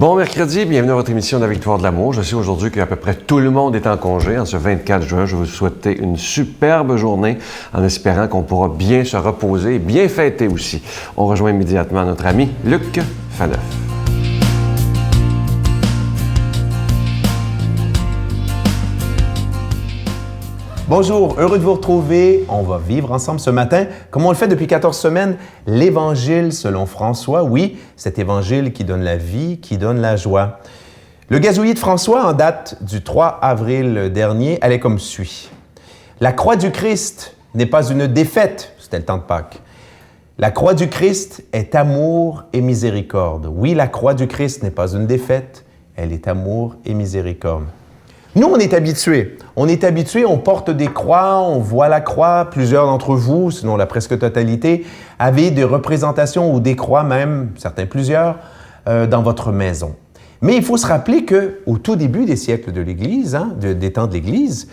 Bon mercredi, bienvenue à votre émission de la Victoire de l'amour. Je sais aujourd'hui qu'à peu près tout le monde est en congé en ce 24 juin. Je vais vous souhaiter une superbe journée en espérant qu'on pourra bien se reposer et bien fêter aussi. On rejoint immédiatement notre ami Luc Faneuf. Bonjour, heureux de vous retrouver. On va vivre ensemble ce matin, comme on le fait depuis 14 semaines, l'Évangile selon François. Oui, cet Évangile qui donne la vie, qui donne la joie. Le gazouillis de François, en date du 3 avril dernier, allait comme suit. La croix du Christ n'est pas une défaite, c'était le temps de Pâques. La croix du Christ est amour et miséricorde. Oui, la croix du Christ n'est pas une défaite, elle est amour et miséricorde. Nous, on est habitués. On porte des croix, on voit la croix. Plusieurs d'entre vous, sinon la presque totalité, avez des représentations ou des croix même, certains plusieurs, dans votre maison. Mais il faut se rappeler qu'au tout début des siècles de l'Église, des temps de l'Église,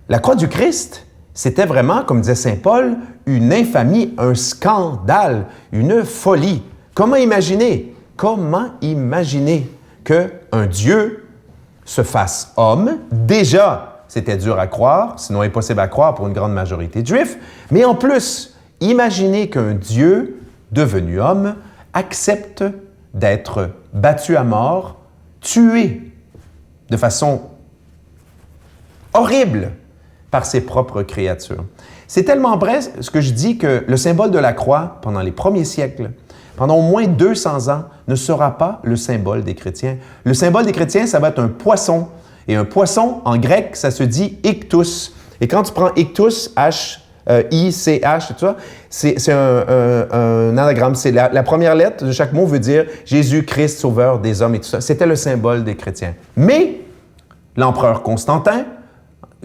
la croix du Christ, c'était vraiment, comme disait saint Paul, une infamie, un scandale, une folie. Comment imaginer qu'un Dieu se fasse homme? Déjà, c'était dur à croire, sinon impossible à croire pour une grande majorité de Juifs. Mais en plus, imaginez qu'un Dieu devenu homme accepte d'être battu à mort, tué de façon horrible par ses propres créatures. C'est tellement vrai ce que je dis que le symbole de la croix, pendant les premiers siècles, pendant au moins 200 ans, ne sera pas le symbole des chrétiens. Le symbole des chrétiens, ça va être un poisson. Et un poisson, en grec, ça se dit « ictus ». Et quand tu prends « ictus », H-I-C-H, tout ça, c'est un anagramme. C'est la première lettre de chaque mot veut dire « Jésus-Christ, sauveur des hommes » et tout ça. C'était le symbole des chrétiens. Mais l'empereur Constantin,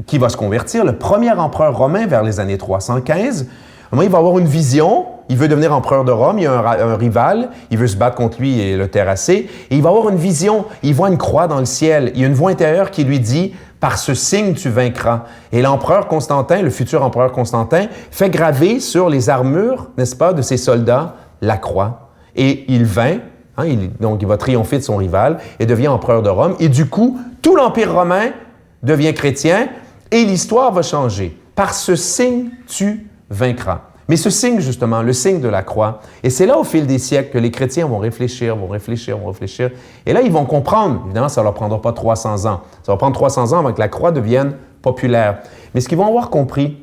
qui va se convertir, le premier empereur romain vers les années 315, il va avoir une vision. Il veut devenir empereur de Rome, il y a un rival, il veut se battre contre lui et le terrasser. Et il va avoir une vision, il voit une croix dans le ciel. Il y a une voix intérieure qui lui dit « Par ce signe, tu vaincras ». Et l'empereur Constantin, le futur empereur Constantin, fait graver sur les armures, n'est-ce pas, de ses soldats, la croix. Et il vainc, donc il va triompher de son rival et devient empereur de Rome. Et du coup, tout l'Empire romain devient chrétien et l'histoire va changer. « Par ce signe, tu vaincras ». Mais ce signe, justement, le signe de la croix, et c'est là, au fil des siècles, que les chrétiens vont réfléchir. Et là, ils vont comprendre. Évidemment, ça ne leur prendra pas 300 ans. Ça va prendre 300 ans avant que la croix devienne populaire. Mais ce qu'ils vont avoir compris,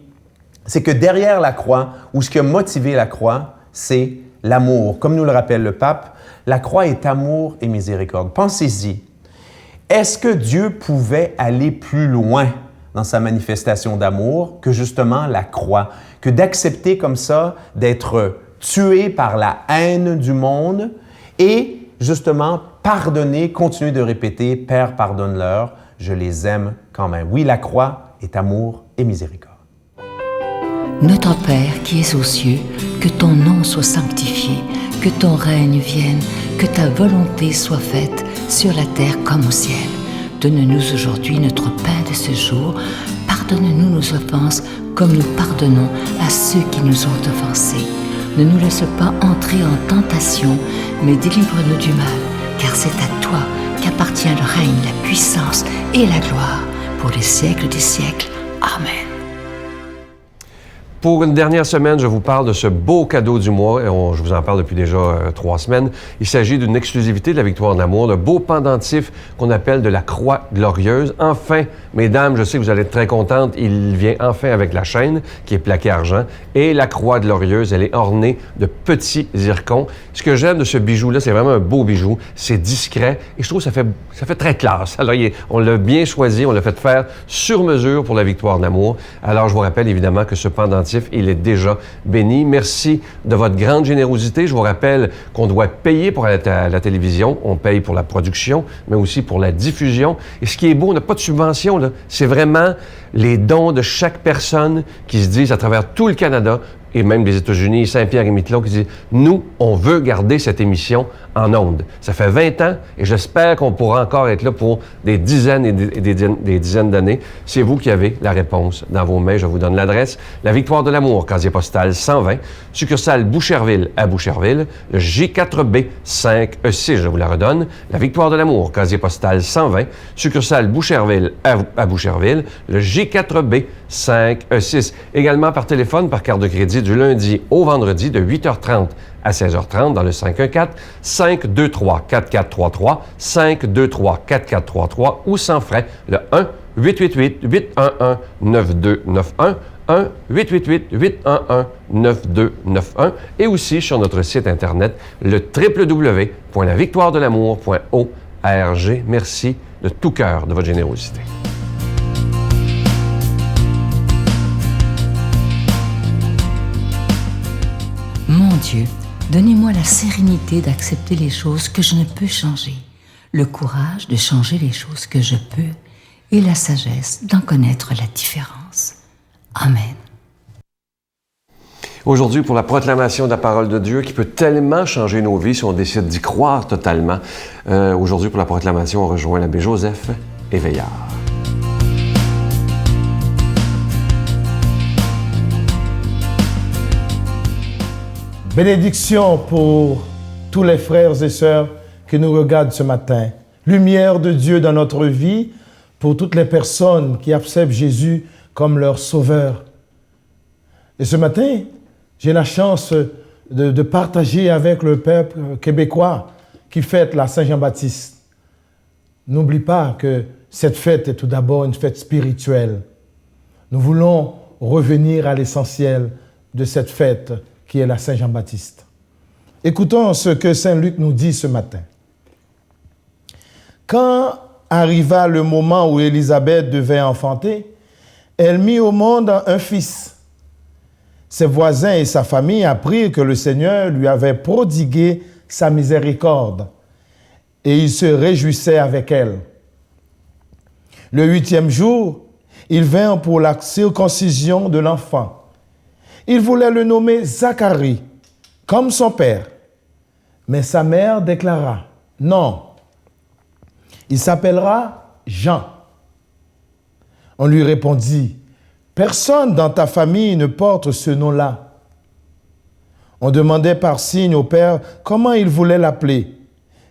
c'est que derrière la croix, ou ce qui a motivé la croix, c'est l'amour. Comme nous le rappelle le pape, la croix est amour et miséricorde. Pensez-y. Est-ce que Dieu pouvait aller plus loin dans sa manifestation d'amour que justement la croix, que d'accepter comme ça d'être tué par la haine du monde et justement pardonner, continuer de répéter « Père, pardonne-leur, je les aime quand même ». Oui, la croix est amour et miséricorde. Notre Père qui es aux cieux, que ton nom soit sanctifié, que ton règne vienne, que ta volonté soit faite sur la terre comme au ciel. Donne-nous aujourd'hui notre pain de ce jour. Pardonne-nous nos offenses comme nous pardonnons à ceux qui nous ont offensés. Ne nous laisse pas entrer en tentation, mais délivre-nous du mal, car c'est à toi qu'appartient le règne, la puissance et la gloire pour les siècles des siècles. Amen. Pour une dernière semaine, je vous parle de ce beau cadeau du mois. Je vous en parle depuis déjà 3 semaines. Il s'agit d'une exclusivité de la Victoire de l'amour, de beau pendentif qu'on appelle de la croix glorieuse. Enfin, mesdames, je sais que vous allez être très contentes, il vient enfin avec la chaîne qui est plaquée argent. Et la croix glorieuse, elle est ornée de petits zircons. Ce que j'aime de ce bijou-là, c'est vraiment un beau bijou. C'est discret et je trouve que ça fait très classe. Alors, on l'a bien choisi, on l'a fait faire sur mesure pour la Victoire de l'amour. Alors, je vous rappelle évidemment que ce pendentif, il est déjà béni. Merci de votre grande générosité. Je vous rappelle qu'on doit payer pour la télévision. On paye pour la production, mais aussi pour la diffusion. Et ce qui est beau, on n'a pas de subvention, là. C'est vraiment les dons de chaque personne qui se disent à travers tout le Canada, et même des États-Unis, Saint-Pierre et Miquelon, qui disent « Nous, on veut garder cette émission en ondes. » Ça fait 20 ans et j'espère qu'on pourra encore être là pour des dizaines et des dizaines d'années. C'est vous qui avez la réponse dans vos mains. Je vous donne l'adresse. La Victoire de l'amour, casier postal 120, succursale Boucherville à Boucherville, le J4B 5E6, je vous la redonne. La Victoire de l'amour, casier postal 120, succursale Boucherville à Boucherville, le J4B 5E6. Également par téléphone, par carte de crédit du lundi au vendredi de 8h30 à 16h30 dans le 514-523-4433, 523-4433 ou sans frais, le 1-888-811-9291, 1-888-811-9291 et aussi sur notre site Internet, le www.lavictoiredelamour.org. Merci de tout cœur de votre générosité. Mon Dieu, donnez-moi la sérénité d'accepter les choses que je ne peux changer, le courage de changer les choses que je peux et la sagesse d'en connaître la différence. Amen. Aujourd'hui, pour la proclamation de la parole de Dieu qui peut tellement changer nos vies si on décide d'y croire totalement. Aujourd'hui, pour la proclamation, on rejoint l'abbé Joseph Éveillard. Bénédiction pour tous les frères et sœurs qui nous regardent ce matin. Lumière de Dieu dans notre vie pour toutes les personnes qui acceptent Jésus comme leur sauveur. Et ce matin, j'ai la chance de partager avec le peuple québécois qui fête la Saint-Jean-Baptiste. N'oublie pas que cette fête est tout d'abord une fête spirituelle. Nous voulons revenir à l'essentiel de cette fête qui est la Saint-Jean-Baptiste. Écoutons ce que Saint Luc nous dit ce matin. Quand arriva le moment où Élisabeth devait enfanter, elle mit au monde un fils. Ses voisins et sa famille apprirent que le Seigneur lui avait prodigué sa miséricorde et ils se réjouissaient avec elle. Le 8e jour, ils vinrent pour la circoncision de l'enfant. Il voulait le nommer Zacharie, comme son père. Mais sa mère déclara, « Non, il s'appellera Jean. » On lui répondit, « Personne dans ta famille ne porte ce nom-là. » On demandait par signe au père comment il voulait l'appeler.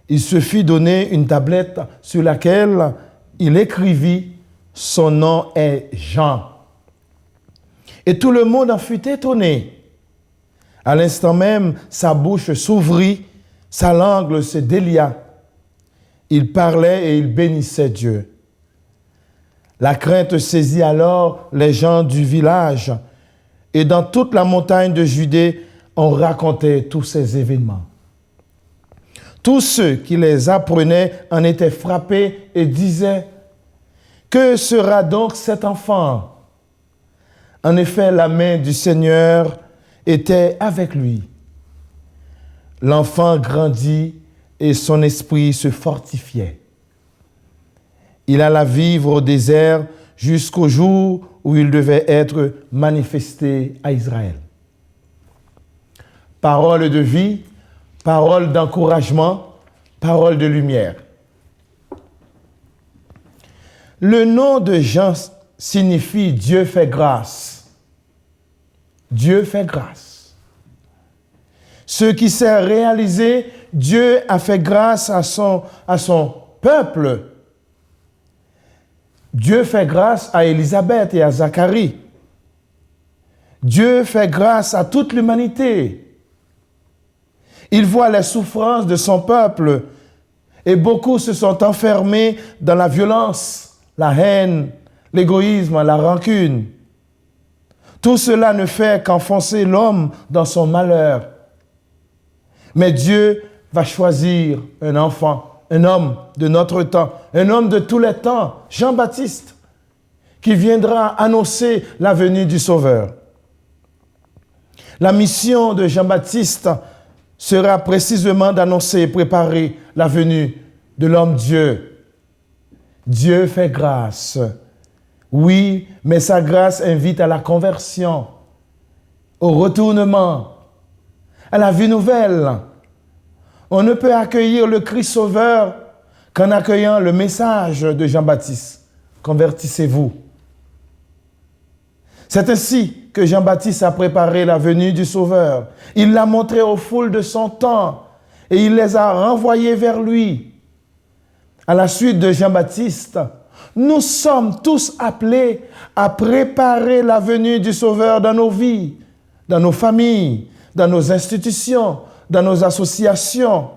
Il se fit donner une tablette sur laquelle il écrivit, « Son nom est Jean. » Et tout le monde en fut étonné. À l'instant même, sa bouche s'ouvrit, sa langue se délia. Il parlait et il bénissait Dieu. La crainte saisit alors les gens du village, et dans toute la montagne de Judée, on racontait tous ces événements. Tous ceux qui les apprenaient en étaient frappés et disaient, « Que sera donc cet enfant ?» En effet, la main du Seigneur était avec lui. L'enfant grandit et son esprit se fortifiait. Il alla vivre au désert jusqu'au jour où il devait être manifesté à Israël. Parole de vie, parole d'encouragement, parole de lumière. Le nom de Jean signifie Dieu fait grâce. Dieu fait grâce. Ce qui s'est réalisé, Dieu a fait grâce à son peuple. Dieu fait grâce à Élisabeth et à Zacharie. Dieu fait grâce à toute l'humanité. Il voit les souffrances de son peuple et beaucoup se sont enfermés dans la violence, la haine, l'égoïsme, la rancune. Tout cela ne fait qu'enfoncer l'homme dans son malheur. Mais Dieu va choisir un enfant, un homme de notre temps, un homme de tous les temps, Jean-Baptiste, qui viendra annoncer la venue du Sauveur. La mission de Jean-Baptiste sera précisément d'annoncer et préparer la venue de l'homme-Dieu. Dieu fait grâce. Oui, mais sa grâce invite à la conversion. au retournement, à la vie nouvelle. On ne peut accueillir le Christ Sauveur qu'en accueillant le message de Jean-Baptiste. Convertissez-vous. C'est ainsi que Jean-Baptiste a préparé la venue du Sauveur. Il l'a montré aux foules de son temps et il les a renvoyés vers lui. À la suite de Jean-Baptiste, nous sommes tous appelés à préparer la venue du Sauveur dans nos vies, dans nos familles, dans nos institutions, dans nos associations.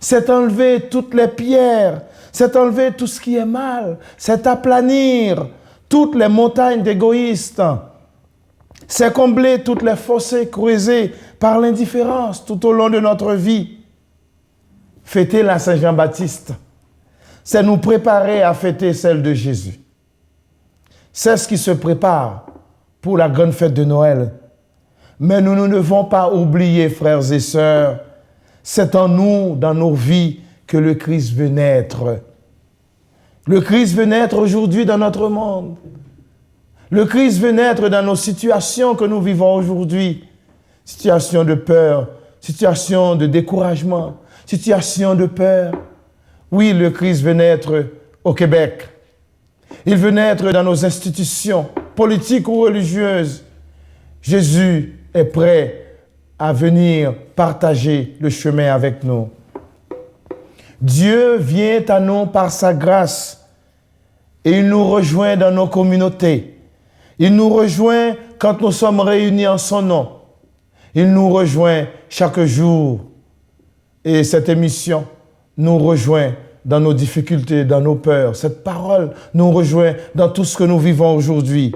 C'est enlever toutes les pierres, c'est enlever tout ce qui est mal, c'est aplanir toutes les montagnes d'égoïstes, c'est combler toutes les fossés creusés par l'indifférence tout au long de notre vie. Fêter la Saint-Jean-Baptiste, c'est nous préparer à fêter celle de Jésus. C'est ce qui se prépare pour la grande fête de Noël. Mais nous ne devons pas oublier, frères et sœurs, c'est en nous, dans nos vies, que le Christ veut naître. Le Christ veut naître aujourd'hui dans notre monde. Le Christ veut naître dans nos situations que nous vivons aujourd'hui. Situation de peur, situation de découragement, situation de peur. Oui, le Christ veut naître au Québec. Il veut naître dans nos institutions, politiques ou religieuses. Jésus est prêt à venir partager le chemin avec nous. Dieu vient à nous par sa grâce et il nous rejoint dans nos communautés. Il nous rejoint quand nous sommes réunis en son nom. Il nous rejoint chaque jour. Et cette émission nous rejoint dans nos difficultés, dans nos peurs. Cette parole nous rejoint dans tout ce que nous vivons aujourd'hui.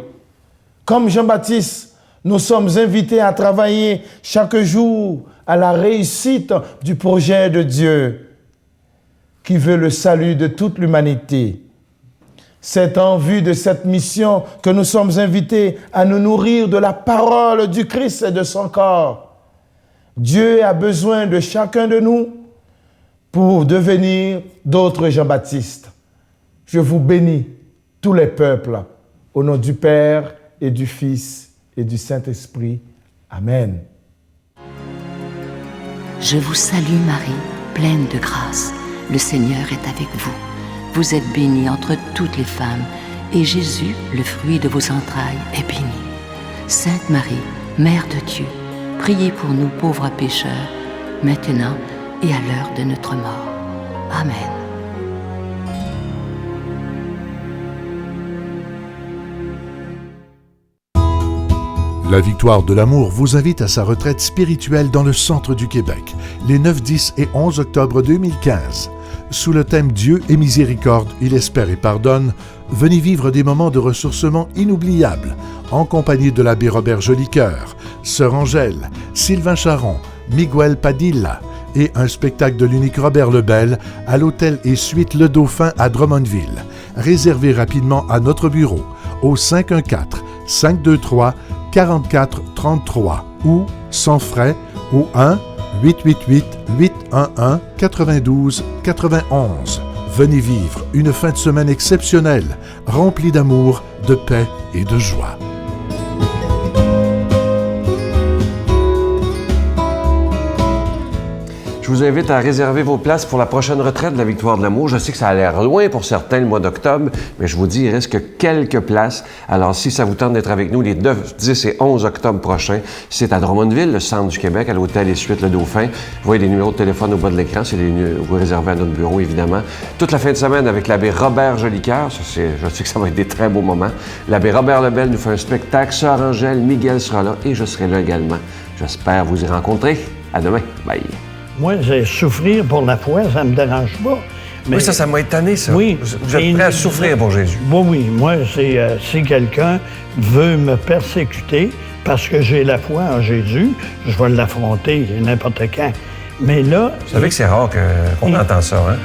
Comme Jean-Baptiste, nous sommes invités à travailler chaque jour à la réussite du projet de Dieu qui veut le salut de toute l'humanité. C'est en vue de cette mission que nous sommes invités à nous nourrir de la parole du Christ et de son corps. Dieu a besoin de chacun de nous pour devenir d'autres Jean-Baptiste. Je vous bénis, tous les peuples, au nom du Père et du Fils et du Saint-Esprit. Amen. Je vous salue Marie, pleine de grâce. Le Seigneur est avec vous. Vous êtes bénie entre toutes les femmes, et Jésus, le fruit de vos entrailles, est béni. Sainte Marie, Mère de Dieu, priez pour nous pauvres pécheurs, maintenant et à l'heure de notre mort. Amen. La Victoire de l'amour vous invite à sa retraite spirituelle dans le centre du Québec, les 9, 10 et 11 octobre 2015. Sous le thème « Dieu est miséricorde, il espère et pardonne », venez vivre des moments de ressourcement inoubliables, en compagnie de l'abbé Robert Jolicoeur, Sœur Angèle, Sylvain Charon, Miguel Padilla et un spectacle de l'unique Robert Lebel à l'hôtel et suite Le Dauphin à Drummondville. Réservez rapidement à notre bureau au 514-523-4433 ou sans frais au 1-888-811-92-91. Venez vivre une fin de semaine exceptionnelle, remplie d'amour, de paix et de joie. Je vous invite à réserver vos places pour la prochaine retraite de la Victoire de l'amour. Je sais que ça a l'air loin pour certains le mois d'octobre, mais je vous dis, il reste que quelques places. Alors, si ça vous tente d'être avec nous les 9, 10 et 11 octobre prochains, c'est à Drummondville, le centre du Québec, à l'hôtel et suite Le Dauphin. Vous voyez les numéros de téléphone au bas de l'écran, vous réservez à notre bureau, évidemment. Toute la fin de semaine avec l'abbé Robert Jolicoeur, je sais que ça va être des très beaux moments. L'abbé Robert Lebel nous fait un spectacle, Sœur Angèle, Miguel sera là et je serai là également. J'espère vous y rencontrer. À demain. Bye. Moi, souffrir pour la foi, ça ne me dérange pas. Mais oui, ça m'a étonné, ça. Oui. Vous êtes prêt à souffrir pour Jésus? Oui. Moi, si quelqu'un veut me persécuter parce que j'ai la foi en Jésus, je vais l'affronter n'importe quand. Mais là... Vous savez que c'est rare qu'on entend ça, hein?